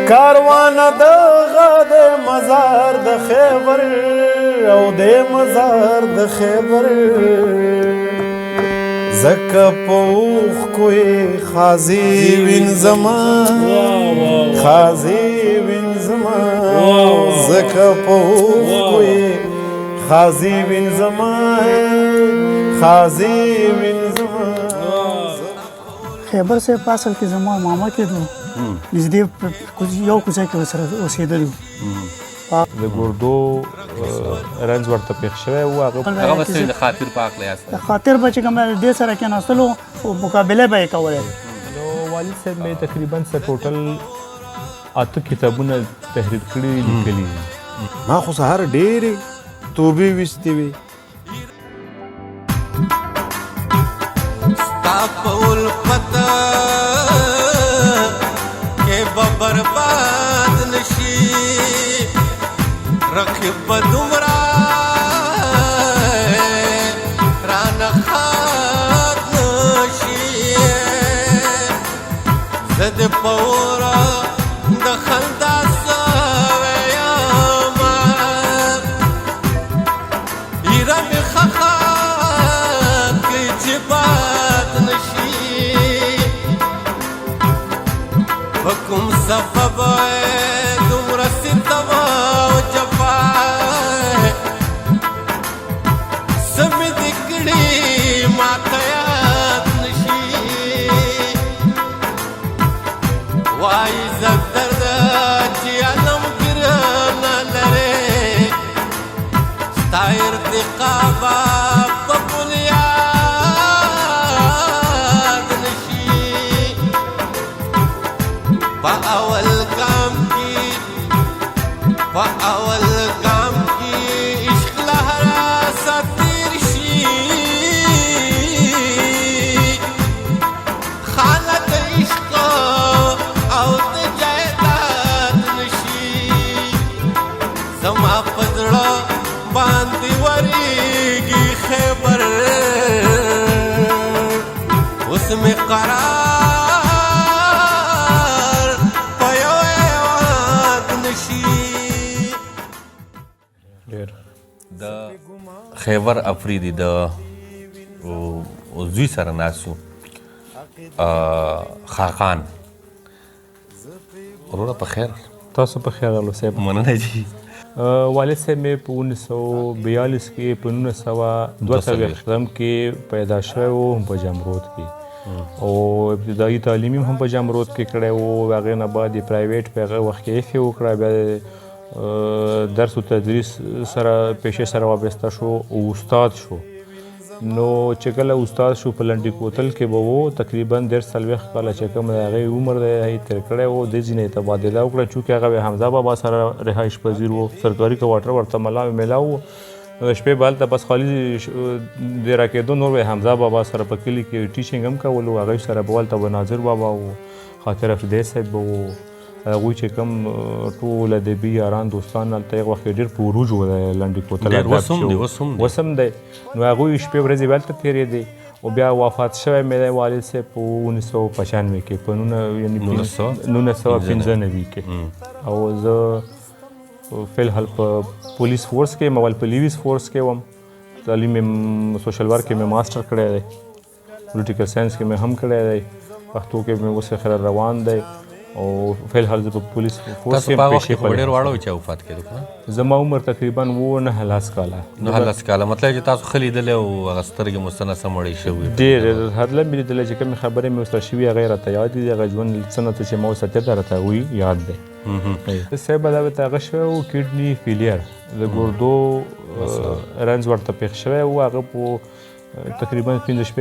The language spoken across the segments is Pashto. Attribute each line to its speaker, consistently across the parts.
Speaker 1: کاروان دغه د مزار د خیبر او د مزار د خیبر زکه پوخ کوی خازی وین زمان خازی وین زمان زکه پوخ کوی خازی وین زمان خازی وین زمان
Speaker 2: خیبر سے پاسل کې زما ماما کېدو نږدې یو کوڅه کې ورسره اوسېدلو
Speaker 3: د ګردو رنځ ورته پېښ شوی و هغه
Speaker 4: به څه د خاطر په هکله یاست
Speaker 2: د خاطر به چې کوم دې سره کېناستلو مقابله به یې کولی
Speaker 3: نو والد صاحب مې تقریبا ټوټل 8 کتابونه تحریر کړي لیکلي
Speaker 1: ما خو سهار ډېرې توبې ویستې وې
Speaker 5: پول پتا که برباد نشی رقیب دومرا ران خات نشی زد پورا دخل دا سویاما ایرم خخات که جباد نشی حکم سبب دومره ستوا او جفا سمې دې کړي ماته یاد نشي وایي زه درد چې علم ګرانه لرې ستا ارتقابه په بنیاد نشي په اول ګام کې عشق لهرا ساتیر شي خالق عشق او د جایداد نشي زما په زړه باندې ورېږي خیبر اوس مې قرار په یو هېواد نشي
Speaker 4: د خیبر افریدي د زوی سره ناسو خاقان وروره په خیر
Speaker 3: تاسو په خیر راغلو صاحب
Speaker 4: مننه جي
Speaker 3: والد صاحب مې په 1942 کې په 1972 کې پیدا شوی و په جمرود کې او ابتدایي تعلیم هم په جمرود کې کړی و هغې نه بعد یې پرایویټ په هغه وخت کې ایف وکړه بیا درس و تدریس سره پیشې سره وابسته شو او استاد شو نو چې کله استاد شو په لنډي کوتل کې به و تقریبا 40 کاله چې کوم د هغې عمر دی هغې تېر کړی و دې ځینې یې تبادله وکړه چونکې هغه حمزه بابا سره رهایش پذیر و سرکاري کوارټر ورته میلاو و نو د شپې به هلته بس خالي د راکېدو نور به حمزه بابا سره په کلي کې ټیچینګ هم کولو هغوی سره به هلته به ناظر بابا و خاطر افریدی صاحب به و هغوی چې کوم ټول ادبي یاران دوستان هلته هغه وخت کې ډېر په عروج و د لنډي کوتل اوس هم دی نو هغوی شپې ورځې به هلته تېرېدې او بیا وفات شوی مې دی والد صاحب په 1995 کې په 1995 کې او زه فی الحال په پولیس فورس کې یم اول په لیویس فورس کې وم تعلیم مې سوشل ورک کې مې ماسټر کړی دی پولیټیکل ساینس کې مې هم کړی دی پښتو کې مې اوس خیر روان دی او فی الحال زه په پولیس فورس کې
Speaker 4: پیشې په ډېر واړه وو چې وفات کېدو
Speaker 3: زما عمر تقریبا 9 کاله
Speaker 4: مطلب چې تاسو ښه لیدلی او هغه سترګې مو څه نه څه مړې شوي
Speaker 3: ډېر هرله مې لیدلی چې کومې خبرې مې ورسره شوي هغه یې راته یاد دي هغه ژوند څه نه څه چې ما اوس اتیا راته هغوی یاد دی صاحب دا ورته هغه شوی و کډني فیلیر د ګردو رنځ ورته پېښ شوی و هغه په تقریبا 15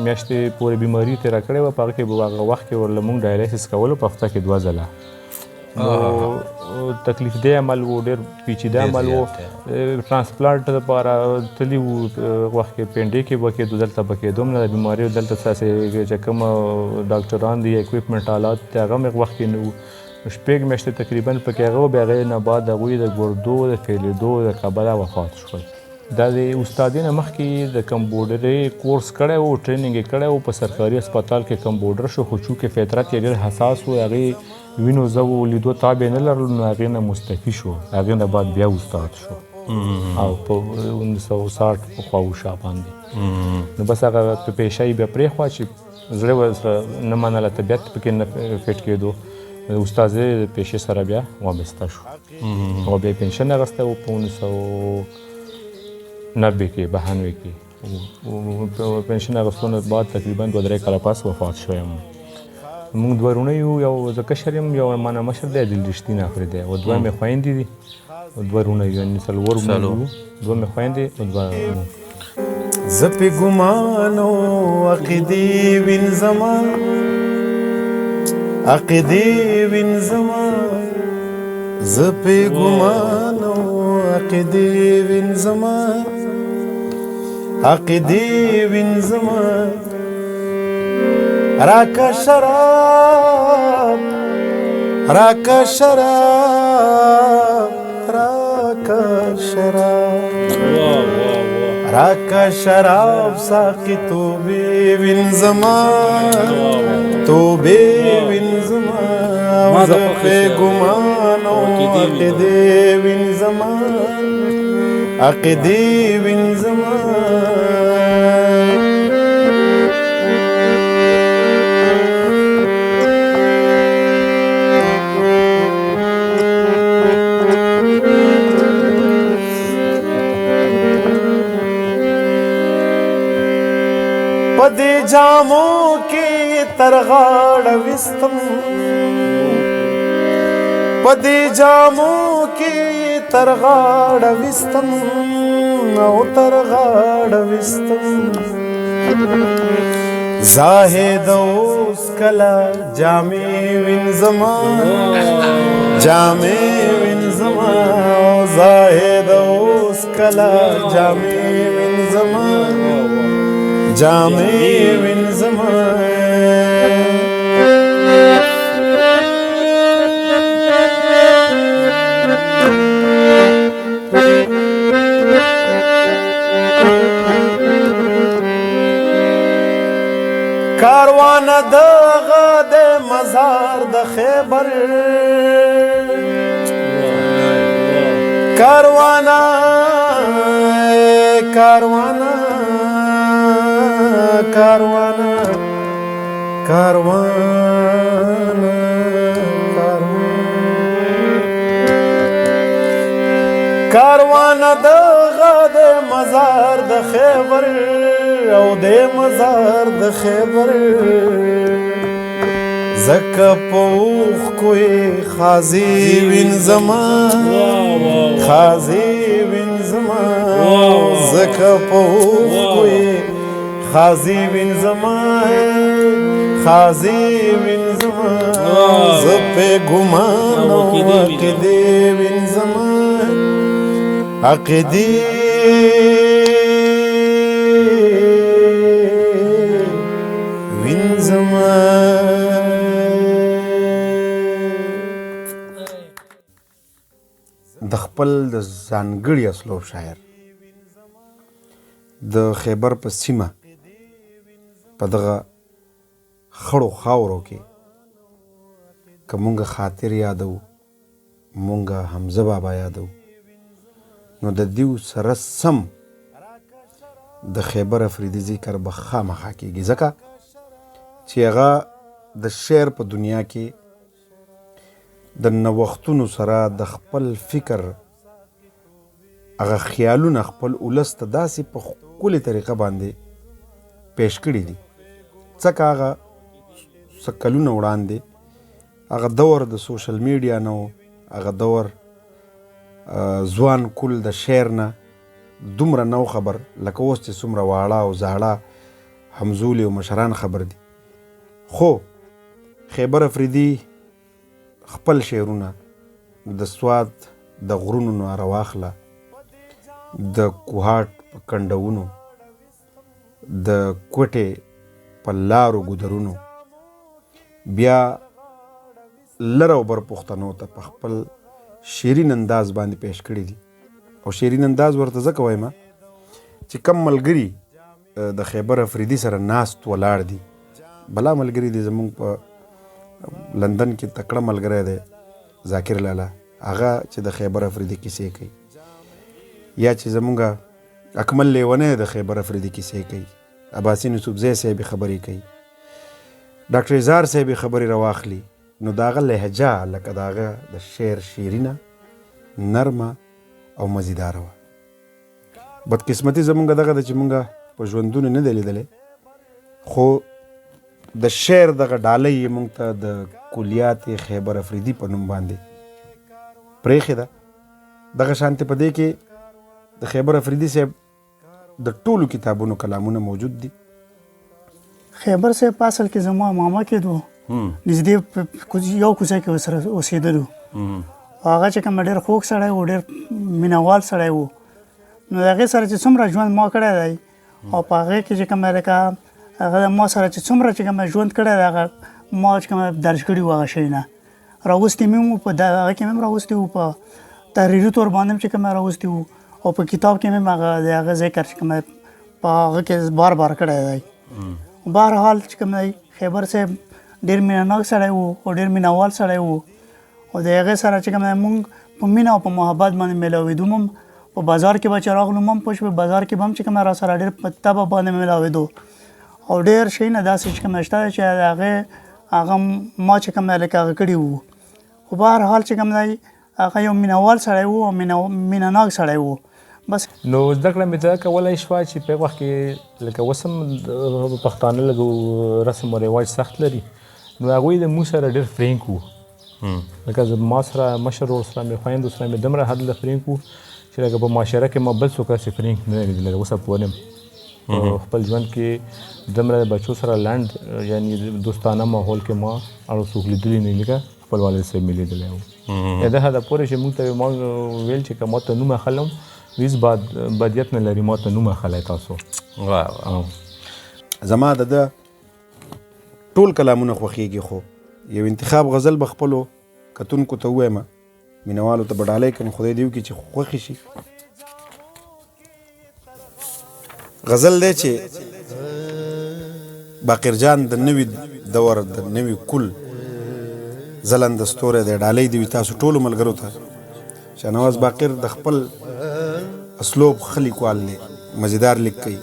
Speaker 3: میاشتې پورې بیماري تېره کړې وه په هغه کې به هغه وخت کې ورله مونږ ډایلیسس کولو په هفته کې 2 ځله نو تکلیف دی عمل و ډېر پیچیده عمل و ټرانسپلانټ لپاره تللي وو وخت کې پینډې کې به کېدو دلته به کېدو هم نه د بیماري دلته ستاسې چې کوم ډاکټران دي اکوپمنټ آلات دي هغه هم وخت کې نه وو شپږ میاشتې تقریبا پکې هغه و بیا هغې نه بعد هغوی د ګردو د فیلېدو د کبله وفات شول دا د استادي نه مخکې د کمپوډري کورس کړی و ټریننګ یې کړی و په سرکاري هسپتال کې کمپوډر شو خو چونکې فطرت یې ډېر حساس و هغې وینو زه و لیدو تابع نه لرلو نو هغې نه مستفي شو هغې نه بعد بیا استاد شو او په 1960 پخوا شا باندې نو بس هغه په پیشه یې بیا پرېښوه چې زړه ورسره نه منله طبیعت پکې نه فټ کېدو استاد د پیشې سره بیا وابسته شو او بیا پنشن اخیستی و په 1990 کې 92 کې پنشن اخیستو نه بعد تقریبا 2-3 کاله پس وفات شویم موږ دوه وروڼه یو یو زه کشر یم یو ما نه مشر دی دل رښتین افرید دی او دوه مې خویندې دي دوه وروڼه یو یعنې څلور موږ دوه مې خویندې او دوه
Speaker 1: زه پې ګمانو عقیدې وینځمه عقیدې وینځمه زه پې ګمانو عقیدې وینځمه عقیدې وینځمه راکه شراب راکه شراب راکه شراب راکه شراب ساقي توبې وینځمه توبې وینځمه زه پې ګمانو عقیدې وینځمه عقیدې وینځمه پدې جامو کې تر غاړه وستم پدې جامو کې تر غاړه وستم او تر غاړه وستم زاهد اوس کلا جامې وینځما جامې وینځما زاهد اوس کلا جامې وینځما جامې وینځمه کاروان دغه د مزار د خیبر کاروانا کاروانا کاروانا کاروانا کاروانا دغه د مزار د خیبر او د مزار د خیبر زکه پوخ کوی خازی وینځما خازی وینځما زکه پوخ کوی خازی وینځما خازی وینځما زپه ګمانو عقیدې وینځما عقیدې وینځما د خپل د ځانګړي اسلوب شاعر د خیبر په سیمه په دغه خړو خاورو کې که مونږ خاطر یادو مونږ حمزه بابا یادو نو د دیو سره سم د خیبر افریدي ذکر به خامخا کېږي ځکه چې هغه د شعر په دنیا کې د نوښتونو سره د خپل فکر هغه خیالونه خپل ولس ته داسې په ښکلې طریقه باندې پیش کړي دي ځکه هغه څه کلونه وړاندې هغه دور د سوشل میډیا نه و هغه دور ځوان کل د شعر نه دومره نو خبر لکه اوس چې څومره واړه او زاړه همزولي او مشران خبر دي خو خیبر افریدي خپل شعرونه د سواد د غرونو نه راواخله د کوهاټ په کنډونو د کوټې په لارو ګودرونو بیا لر او بر پښتنو ته په خپل شیرین انداز باندې پیش کړي دي او شیرین انداز ورته ځکه وایم چې کم ملګري د خیبر افریدي سره ناست ولاړ دي بلا ملګري دي زمونږ په لندن کې تکړه ملګری دی ذاکر لالا، هغه چې د خیبر افریدي کیسې کوي، یا چې زمونږ اکمل لیونی د خیبر افریدي کیسې کوي، عباسي نصوبزی صاحب خبرې کوي، ډاکټر اظهار صاحب خبرې راواخلي، نو د هغه لهجه لکه د هغه د شعر شیرینه، نرمه او مزیداره وه. بدقسمتي زمونږ دغه ده چې مونږ په ژوندونو نه دی لیدلی، خو د شعر دغه ډالۍ یې مونږ ته د کلیات خیبر افریدي په نوم باندې پرېښې ده. دغه شانتې په دې کې د خیبر افریدي صاحب د ټولو کتابونو کلامونه موجود دي.
Speaker 2: خیبر صاحب په اصل کې زما ماما کېدو، نږدې یو کوڅه کې ورسره اوسېدلو. هغه چې کوم ډېر خوږ سړی و، ډېر مینهوال سړی و. نو د هغې سره چې څومره ژوند ما کړی دی، او په هغې کې چې کوم لکه هغه ما سره چې څومره چې کوم ژوند کړی دی، هغه ما چې کوم درج کړي وو هغه شیونه راوستي مې وو، په هغه کې مې هم راوستي وو، په تحریري طور باندې چې کوم راوستي وو، او په کتاب کې مې هغه د هغه ذکر چې کوم په هغه کې بار بار کړی دی. بهرحال چې کوم دی خیبر صاحب ډېر مینهناک سړی و او ډېر مینهوال سړی و، او د هغې سره چې کوم دی مونږ په مینه او په محبت باندې میلاوېدو. هم په بازار کې به چې راغلو، هم پوه شوې بازار کې به هم چې کوم را سره ډېر په طبع باندې میلاوېدو، او ډېر شیونه داسې چې کوم شته چې د هغې هغه ما چې کوم دی لکه هغه کړي وو. خو بهرحال چې کوم دی هغه یو مینهوال سړی و او مینهناک سړی و. بس
Speaker 3: نو زده کړه مې دا کولی شوه چې په وخت کې لکه اوس هم پښتانه لږ رسم و رواج سخت لري، نو هغوی د مو سره ډېر فرینک وو. لکه ما سره مشر ورور سره مې خویندو سره مې دومره حد له فرینک وو چې لکه په معاشره کې ما بل څوک هسې فرینک نه دی لیدلی. اوس پوه نه یم په خپل ژوند کې دومره د بچو سره لنډ یعنې دوستانه ماحول کې ما اړو څوک لیدلي نه، لکه خپل والد صاحب مې لیدلی و. د حده پورې چې موږ ته ما ویل چې که ما ته نوم اخلم هېڅ بدیت نه لري، ما ته نوم اخلی تاسو.
Speaker 1: زما د ده ټول کلامونه خوښېږي، خو یو انتخاب غزل به خپلو کتونکو ته ووایم، مینهوالو ته به ډالۍ کړم، خدای دې وکړي چې خوښې شي. غزل دی چې باقر جان د نوي دور د نوي کل ځلنده ستوری دی، ډالۍ دې وي تاسو ټولو ملګرو ته. شاهنواز باقر د خپل اسلوب ښه لیکوال دی، مزیدار لیک کوي.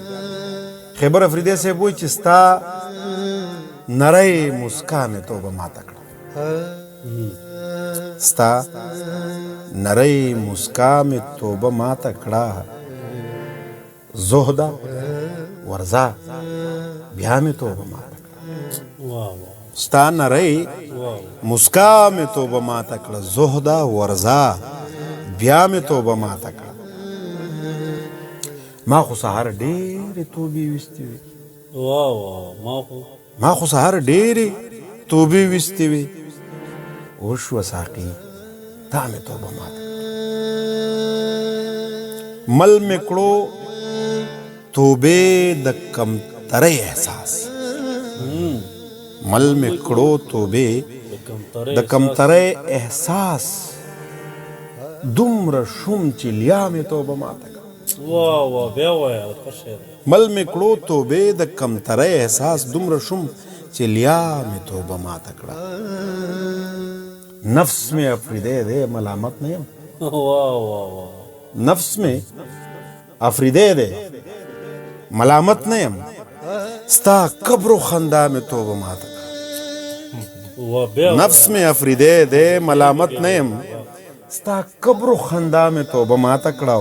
Speaker 1: خیبر افریدی صاحب وایي چې ستا نری مسکا مې توبه ماته کړه، ستا نری مسکا مې توبه ماته کړه، زهده ورځه بیا مې توبه ماته کړه. ستا نری مسکا مې توبه ماته کړه، زهده ورځه بیا مې توبه ماته کړه. ما خو سهار ډېرې توبې ویستې وې، ما خو سهار ډېرې توبې ویستې وې، وشوه ساقي تا مې توبه ماته کړه. مل مې کړو توبې د کمترۍ احساس، مل مې کړو توبې د کمترۍ احساس، دومره شوم چې لیا مې توبه ماته کړه. مل مې کړو توبې د کمترۍ احساس، دومره شوم چې لیا مې توبه ماته کړه. نفس مې افریدی دی ملامت نه یم، نفس مې افریدی دی ملامت نه یم، ستا قبر و خندا مې توبه ماته کړه. نفس مې افریدی دی ملامت نه یم، ستا قبر و خندا مې توبه ماته کړه.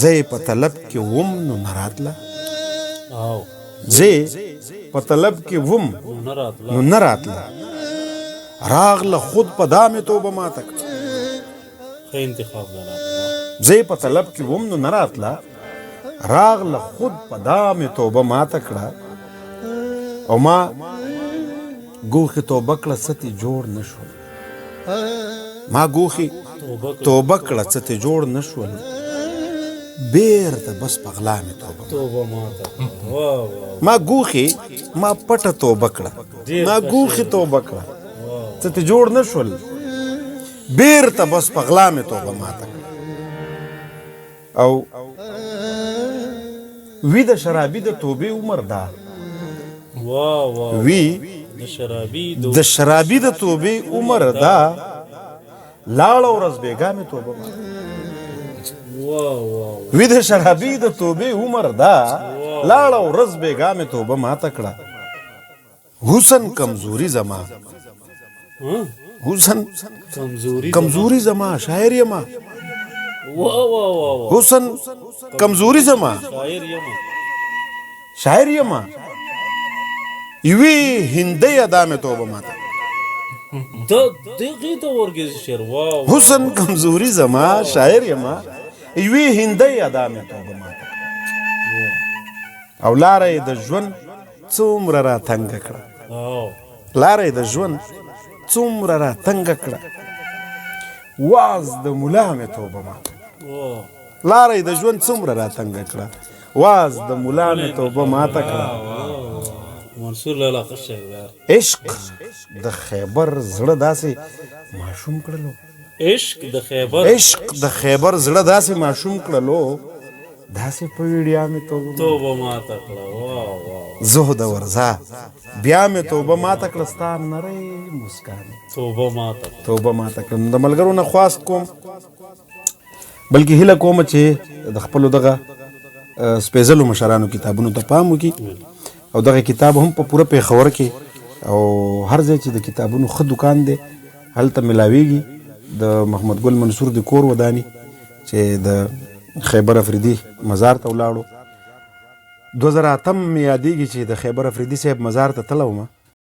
Speaker 1: زه یې په طلب کې وم نو نه راتله، زه یې په طلب کې وم نو نه راتله، راغله خود په دا مې توبه ماته کړه. زه یې په طلب کې وم نو نه راتله، راغله خود په دا مې توبه ماته کړه. او ما ګوښې توبه کړه څه تې جوړ نه شول، ما ګوښې توبه کړه څه تې جوړ نه شول، بیرته بس په غلا مې توبه ماته کړه. ما ګوښې ما پټه توبه کړه، ما ګوښې توبه کړه څه تې جوړ نه شول، بیرته بس په غلا مې توبه ماته کړه. او وی د شرابي د توبې عمر دا، وی د شرابي د توبې عمر دا لاړه ورځ بېګا مې توبه ماته وي د شرابي د توبې عمر دا لاړه ورځ بېګا مې توبه ماته کړه حسن کمزوري زما حسن کمزوري زما شاعر یما حسن کمزوري زما شاعر یما یوی هندی ادا مې توبه ماته حسن کمزوري زما شاعر یما یوی هندی ادا مې توبه ماته او لاره یې د ژوند څومره را تنګه کړه لاره یې د ژوند څومره را تنګه کړه واز د ملا مې توبه ماته لاره یې د ژوند څومره را تنګه کړه واز د ملا مې توبه ماته کړه عشق د خیبر زړه داسې ماشوم کړلو عشق د خیبر زړه داسې ماشوم کړلو داسې په ویډیا مې توبه ماته کړه زهد ورځه بیا مې توبه ماته کړه ستا نری مسکا مې توبه ماته کړه د ملګرو نه خواست کوم بلکې هیله کوم چې د خپلو دغه سپېڅلو مشرانو کتابونو ته پام وکړي او دغه کتاب هم په پوره پېښور کې او هر ځای چې د کتابونو ښه دوکان دی هلته ملاویږي د محمد ګل منصور د کور وداني چې د خیبر افریدي مزار ته ولاړو 2008 مې یادېږي چې د خیبر افریدي صاحب مزار ته تللی وم